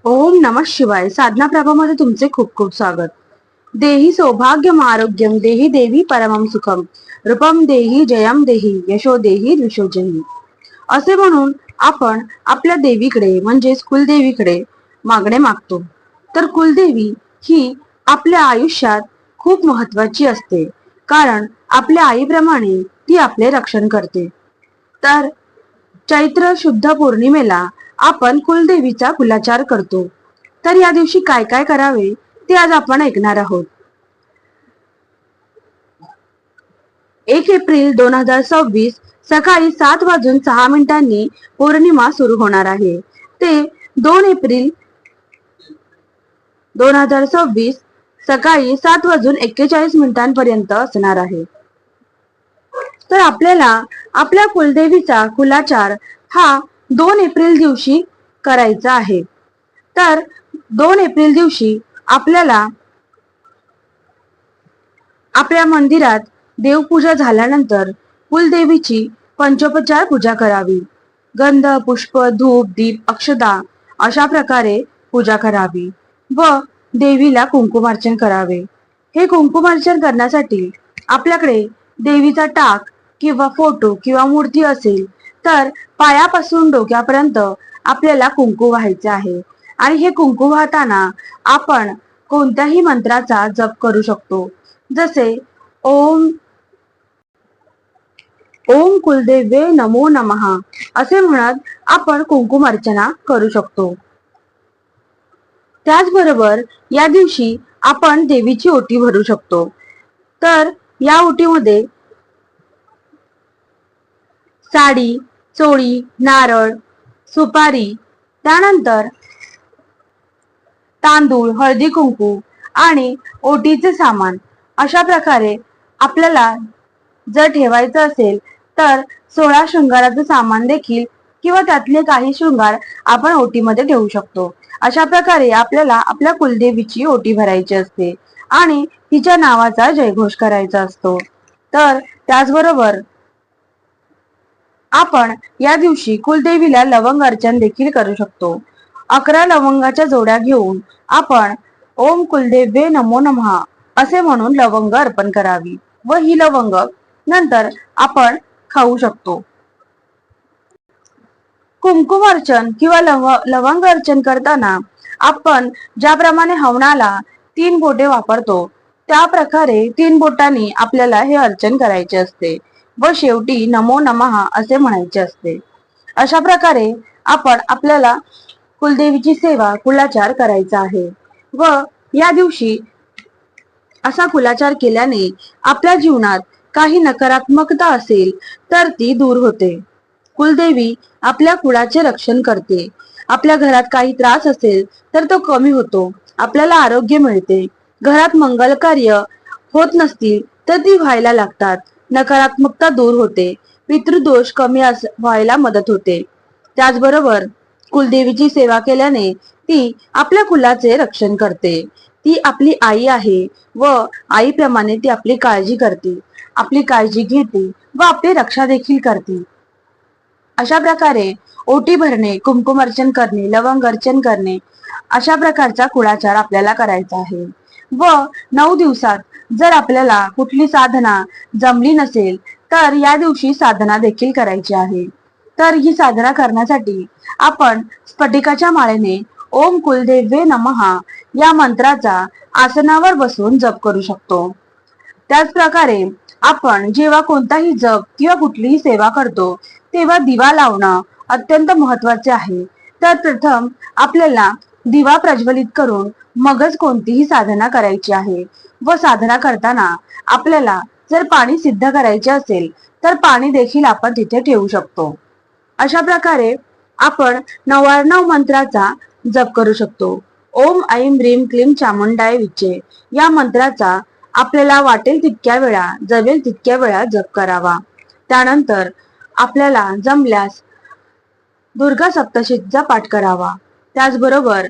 ओम नमः शिवाय. साधना प्रभामध्ये तुमचे खूप खूप स्वागत. देही सौभाग्यम आरोग्यम देही देवी परमम सुखम रूपम देही जयम देही यशो देही द्विशोजयी असे म्हणून आपण आपल्या देवीकडे म्हणजेच कुलदेवीकडे मागणे मागतो. तर कुलदेवी ही आपल्या आयुष्यात खूप महत्वाची असते, कारण आपल्या आईप्रमाणे ती आपले रक्षण करते. तर चैत्र शुद्ध पौर्णिमेला आपण कुलदेवीचा कुलाचार करतो. तर या दिवशी काय काय करावे ते आज आपण ऐकणार आहोत. 1 एप्रिल 2026 सकाळी 7:06 पौर्णिमा सुरू होणार आहे. ते 2 एप्रिल 2026 सकाळी 7:41 पर्यंत असणार आहे. तर आपल्याला आपल्या कुलदेवीचा कुलाचार हा 2 एप्रिल दिवशी करायचा आहे. तर 2 एप्रिल दिवशी आपल्याला आपल्या मंदिरात देवपूजा झाल्यानंतर कुलदेवीची पंचोपचार पूजा करावी. गंध, पुष्प, धूप, दीप, अक्षता अशा प्रकारे पूजा करावी व देवीला कुंकुमार्चन करावे. हे कुंकुमार्चन करण्यासाठी आपल्याकडे देवीचा टाक किंवा फोटो किंवा मूर्ती असेल तर पायापासून डोक्यापर्यंत आपल्याला कुंकू व्हायचे आहे. आणि हे कुंकू वाहताना आपण कोणत्याही मंत्राचा जप करू शकतो. जसे ओम ओम कुलदेवे नमो नमः असे म्हणत आपण कुंकुम अर्चना करू शकतो. त्याचबरोबर या दिवशी आपण देवीची ओटी भरू शकतो. तर या ओटीमध्ये साडी, चोळी, नारळ, सुपारी, त्यानंतर तांदूळ, हळदी कुंकू आणि ओटीचे सामान अशा प्रकारे आपल्याला जर ठेवायचं असेल तर 16 शृंगाराचं सामान देखील किंवा त्यातले काही शृंगार आपण ओटीमध्ये ठेवू शकतो. अशा प्रकारे आपल्याला आपल्या कुलदेवीची ओटी भरायची असते आणि तिच्या नावाचा जयघोष करायचा असतो. तर त्याचबरोबर आपण या दिवशी कुलदेवीला लवंग अर्चन देखील करू शकतो. 11 लवंगाच्या जोड्या घेऊन आपण ओम कुलदेवे नमो नमः असे म्हणून लवंग अर्पण करावी व ही लवंग नंतर आपण खाऊ शकतो. कुंकुम अर्चन किंवा लवंग अर्चन करताना आपण ज्याप्रमाणे हवनाला 3 बोटे वापरतो त्या प्रकारे 3 बोटांनी आपल्याला हे अर्चन करायचे असते व शेवटी नमो नमः असे म्हणायचे असते. अशा प्रकारे आपण आपल्याला कुलदेवीची सेवा कुलाचार करायचा आहे व या दिवशी असा कुलाचार केल्याने आपल्या जीवनात काही नकारात्मकता असेल तर ती दूर होते. कुलदेवी आपल्या कुळाचे रक्षण करते. आपल्या घरात काही त्रास असेल तर तो कमी होतो. आपल्याला आरोग्य मिळते. घरात मंगल कार्य होत नसतील तर ती व्हायला लागतात. नकारात्मकता दूर होते. पितृदोष कमी व्हायला मदत होते. त्याचबरोबर कुलदेवीची सेवा केल्याने ती आपल्या कुलाचे रक्षण करते. ती आपली आई आहे व आईप्रमाणे ती आपली काळजी करते, आपली काळजी घेते व आपली रक्षा देखील करते. अशा प्रकारे ओटी भरणे, कुंकुम अर्चन करणे, लवंग अर्चन करणे अशा प्रकारचा कुळाचार आपल्याला करायचा आहे. व 9 दिवसात जर आपल्याला कुठली साधना जमली नसेल तर या दिवशी साधना देखील करायची आहे. तर ही साधना करण्यासाठी आपण स्फटिकाच्या माळेने ओम कुलदेवे नमः या मंत्राचा आसनावर बसून जप करू शकतो. त्याच प्रकारे आपण जेव्हा कोणताही जप किंवा कुठलीही सेवा करतो तेव्हा दिवा लावणं अत्यंत महत्वाचे आहे. तर प्रथम आपल्याला दिवा प्रज्वलित करून मगच कोणतीही साधना करायची आहे व साधना करताना आपल्याला जर पाणी सिद्ध करायचे असेल तर पाणी देखील आपण तिथे ठेवू शकतो. अशा प्रकारे आपण 99 मंत्राचा जप करू शकतो. ओम ऐं ह्रीं क्लीं चामुंडाय विचे या मंत्राचा आपल्याला वाटेल तितक्या वेळा, जमेल तितक्या वेळा जप करावा. त्यानंतर आपल्याला जमल्यास दुर्गा सप्तशतीचा पाठ करावा. त्याचबरोबर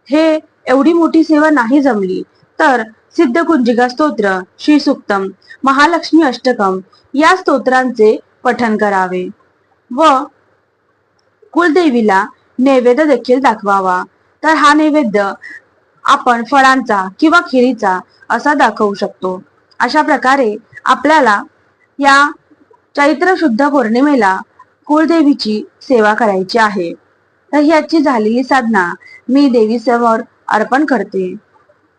हे एवढी मोठी सेवा नाही जमली तर सिद्ध कुंजिका स्तोत्र, श्री सुक्तम, महालक्ष्मी अष्टकम या स्तोत्रांचे पठण करावे व कुलदेवीला नैवेद्य देखील दाखवावा. तर हा नैवेद्य आपण फळांचा किंवा खिरीचा असा दाखवू शकतो. अशा प्रकारे आपल्याला या चैत्र शुद्ध पौर्णिमेला कुलदेवीची सेवा करायची आहे. तर ह्याची झालेली साधना मी देवीसमोर अर्पण करते.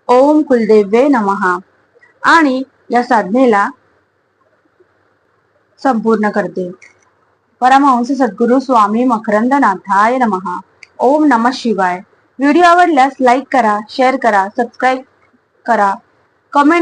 ओम कुलदेवे नमः आणि या साधनेला संपूर्ण करते. परमहंस सद्गुरु स्वामी मकरंदनाथाय नमः. ओम नमः शिवाय. व्हिडिओ आवडल्यास लाईक करा, शेअर करा, सबस्क्राईब करा, कमेंट